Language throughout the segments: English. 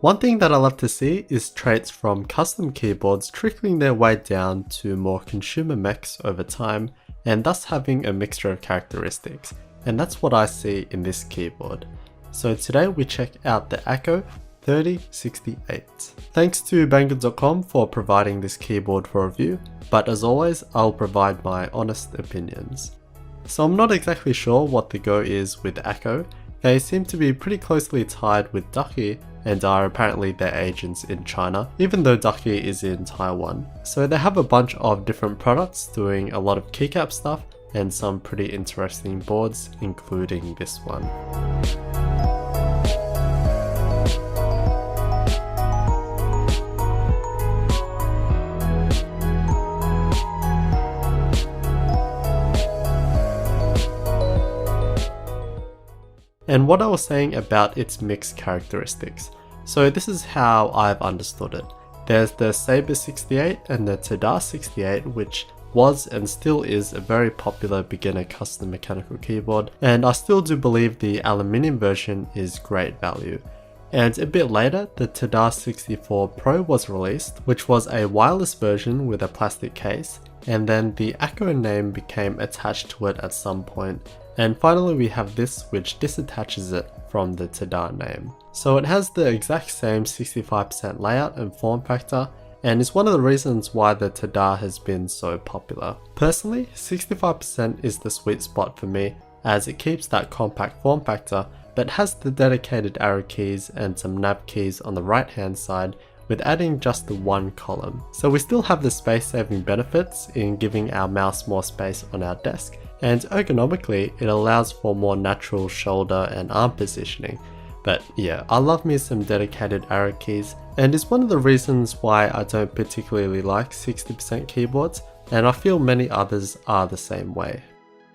One thing that I love to see is traits from custom keyboards trickling their way down to more consumer mechs over time, and thus having a mixture of characteristics, and that's what I see in this keyboard. So today we check out the Akko 3068. Thanks to Banggood.com for providing this keyboard for review, but as always I'll provide my honest opinions. So I'm not exactly sure what the go is with Akko. They seem to be pretty closely tied with Ducky and are apparently their agents in China, even though Ducky is in Taiwan. So they have a bunch of different products doing a lot of keycap stuff and some pretty interesting boards, including this one. And what I was saying about its mixed characteristics. So this is how I've understood it. There's the Sabre 68 and the Tadar 68, which was and still is a very popular beginner custom mechanical keyboard, and I still do believe the aluminium version is great value. And a bit later, the Tadar 64 Pro was released, which was a wireless version with a plastic case, and then the Akko name became attached to it at some point. And finally we have this, which disattaches it from the Tadar name. So it has the exact same 65% layout and form factor, and is one of the reasons why the Tadar has been so popular. Personally, 65% is the sweet spot for me, as it keeps that compact form factor, but has the dedicated arrow keys and some nav keys on the right hand side, with adding just the one column. So we still have the space saving benefits in giving our mouse more space on our desk, and ergonomically it allows for more natural shoulder and arm positioning. But yeah, I love me some dedicated arrow keys, and is one of the reasons why I don't particularly like 60% keyboards, and I feel many others are the same way.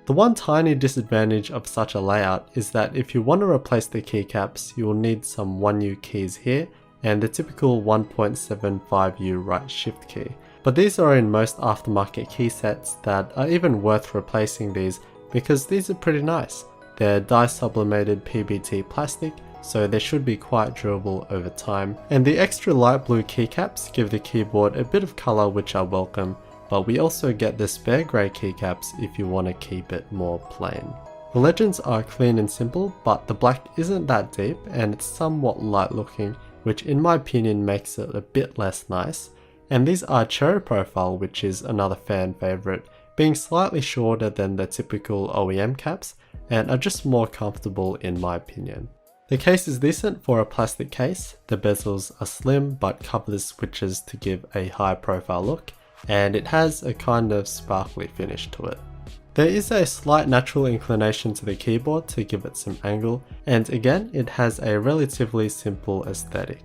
The one tiny disadvantage of such a layout is that if you want to replace the keycaps, you will need some 1U keys here and the typical 1.75U right shift key. But these are in most aftermarket key sets that are even worth replacing these, because these are pretty nice. They're dye sublimated PBT plastic, so they should be quite durable over time. And the extra light blue keycaps give the keyboard a bit of colour, which I welcome, but we also get the spare grey keycaps if you want to keep it more plain. The legends are clean and simple, but the black isn't that deep and it's somewhat light looking, which in my opinion makes it a bit less nice. And these are cherry profile, which is another fan favourite, being slightly shorter than the typical OEM caps and are just more comfortable in my opinion. The case is decent for a plastic case, the bezels are slim but cover the switches to give a high profile look, and it has a kind of sparkly finish to it. There is a slight natural inclination to the keyboard to give it some angle, and again it has a relatively simple aesthetic.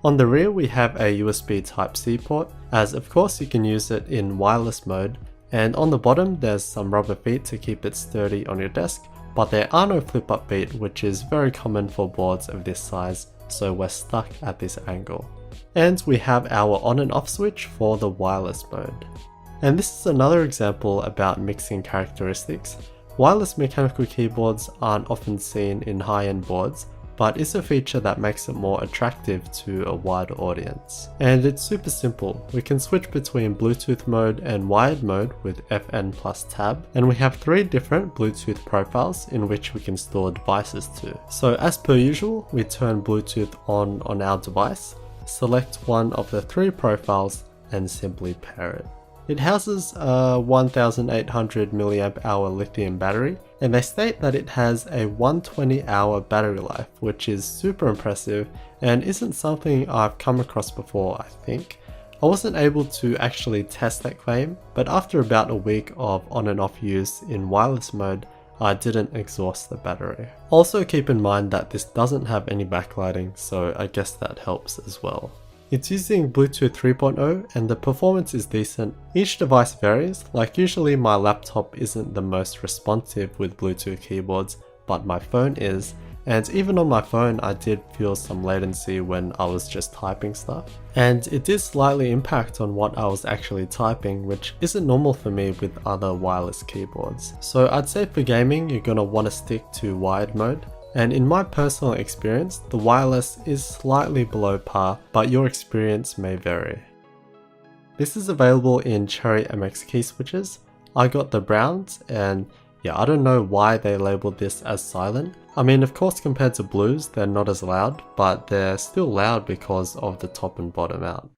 On the rear we have a USB Type-C port, as of course you can use it in wireless mode, and on the bottom there's some rubber feet to keep it sturdy on your desk, but there are no flip-up feet, which is very common for boards of this size, so we're stuck at this angle. And we have our on and off switch for the wireless mode. And this is another example about mixing characteristics. Wireless mechanical keyboards aren't often seen in high-end boards, but is a feature that makes it more attractive to a wider audience. And it's super simple. We can switch between Bluetooth mode and wired mode with FN plus tab, and we have 3 different Bluetooth profiles in which we can store devices to. So as per usual, we turn Bluetooth on our device, select one of the 3 profiles and simply pair it. It houses a 1800 mAh lithium battery, and they state that it has a 120-hour battery life, which is super impressive and isn't something I've come across before, I think. I wasn't able to actually test that claim, but after about a week of on and off use in wireless mode, I didn't exhaust the battery. Also keep in mind that this doesn't have any backlighting, so I guess that helps as well. It's using Bluetooth 3.0 and the performance is decent. Each device varies, like usually my laptop isn't the most responsive with Bluetooth keyboards, but my phone is, and even on my phone I did feel some latency when I was just typing stuff. And it did slightly impact on what I was actually typing, which isn't normal for me with other wireless keyboards. So I'd say for gaming you're gonna want to stick to wired mode, and in my personal experience, the wireless is slightly below par, but your experience may vary. This is available in Cherry MX key switches. I got the browns, and yeah, I don't know why they labeled this as silent. I mean, of course compared to blues, they're not as loud, but they're still loud because of the top and bottom out.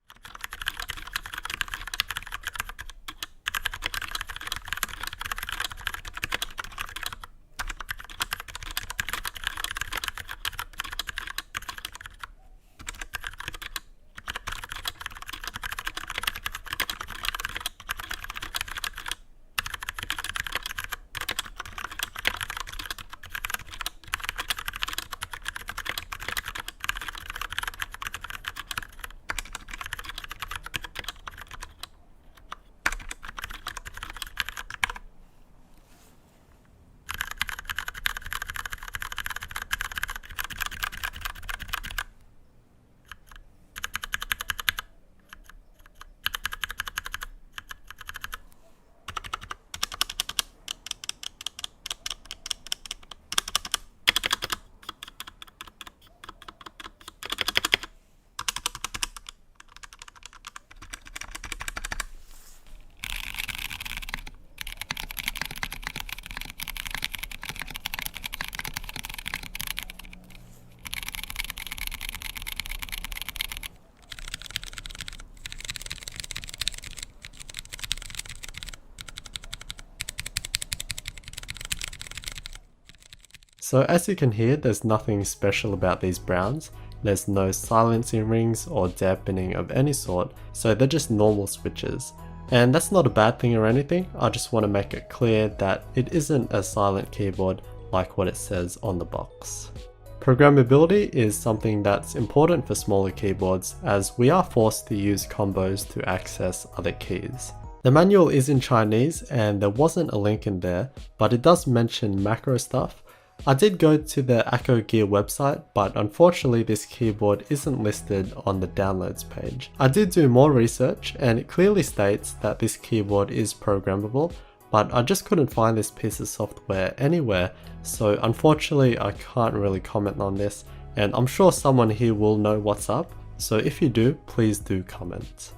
So as you can hear, there's nothing special about these browns. There's no silencing rings or dampening of any sort, so they're just normal switches. And that's not a bad thing or anything, I just want to make it clear that it isn't a silent keyboard like what it says on the box. Programmability is something that's important for smaller keyboards, as we are forced to use combos to access other keys. The manual is in Chinese and there wasn't a link in there, but it does mention macro stuff. I did go to the Akko Gear website, but unfortunately this keyboard isn't listed on the downloads page. I did do more research and it clearly states that this keyboard is programmable, but I just couldn't find this piece of software anywhere, so unfortunately I can't really comment on this, and I'm sure someone here will know what's up, so if you do, please do comment.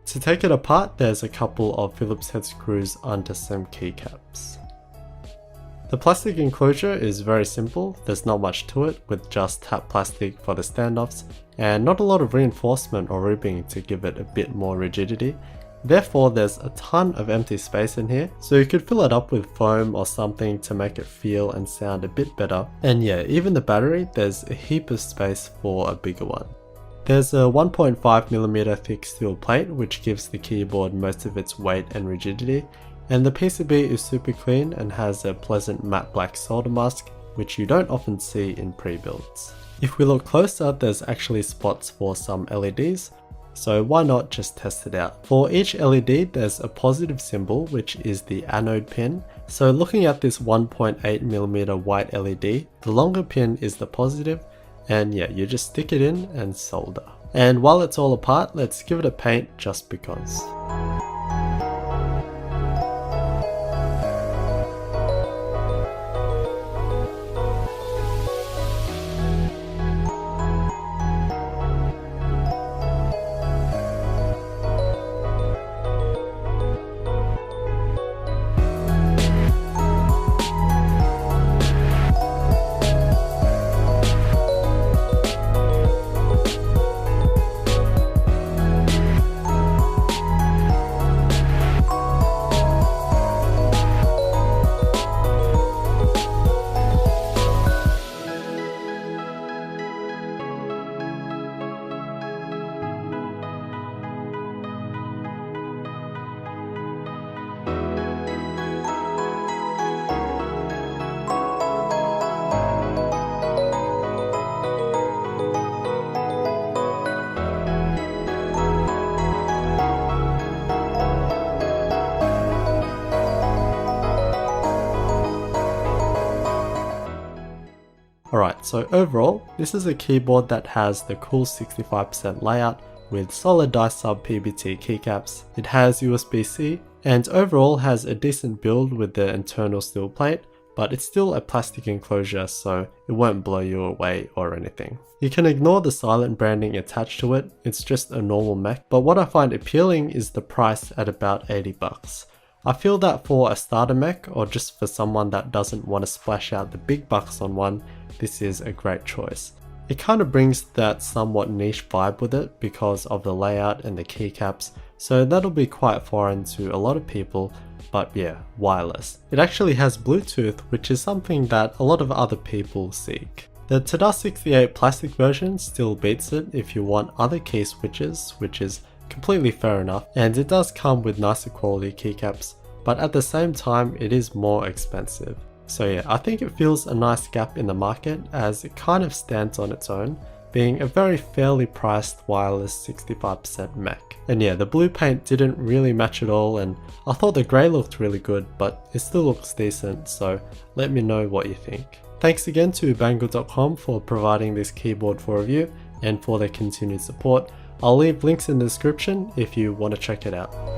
To take it apart, there's a couple of Phillips head screws under some keycaps. The plastic enclosure is very simple, there's not much to it with just tap plastic for the standoffs and not a lot of reinforcement or ribbing to give it a bit more rigidity. Therefore there's a ton of empty space in here, so you could fill it up with foam or something to make it feel and sound a bit better. And yeah, even the battery, there's a heap of space for a bigger one. There's a 1.5mm thick steel plate which gives the keyboard most of its weight and rigidity. And the PCB is super clean and has a pleasant matte black solder mask, which you don't often see in pre-builds. If we look closer, there's actually spots for some LEDs, so why not just test it out. For each LED there's a positive symbol, which is the anode pin. So looking at this 1.8mm white LED, the longer pin is the positive, and yeah, you just stick it in and solder. And while it's all apart, let's give it a paint just because. Alright, so overall, this is a keyboard that has the cool 65% layout with solid die-sub PBT keycaps. It has USB-C and overall has a decent build with the internal steel plate, but it's still a plastic enclosure, so it won't blow you away or anything. You can ignore the silent branding attached to it, it's just a normal mech, but what I find appealing is the price at about 80 bucks. I feel that for a starter mech, or just for someone that doesn't want to splash out the big bucks on one, this is a great choice. It kind of brings that somewhat niche vibe with it because of the layout and the keycaps, so that'll be quite foreign to a lot of people, but yeah, wireless. It actually has Bluetooth, which is something that a lot of other people seek. The TDA68 plastic version still beats it if you want other key switches, which is completely fair enough, and it does come with nicer quality keycaps, but at the same time it is more expensive. So yeah, I think it fills a nice gap in the market as it kind of stands on its own, being a very fairly priced wireless 65% mech. And yeah, the blue paint didn't really match at all, and I thought the grey looked really good, but it still looks decent, so let me know what you think. Thanks again to Banggood.com for providing this keyboard for review and for their continued support. I'll leave links in the description if you want to check it out.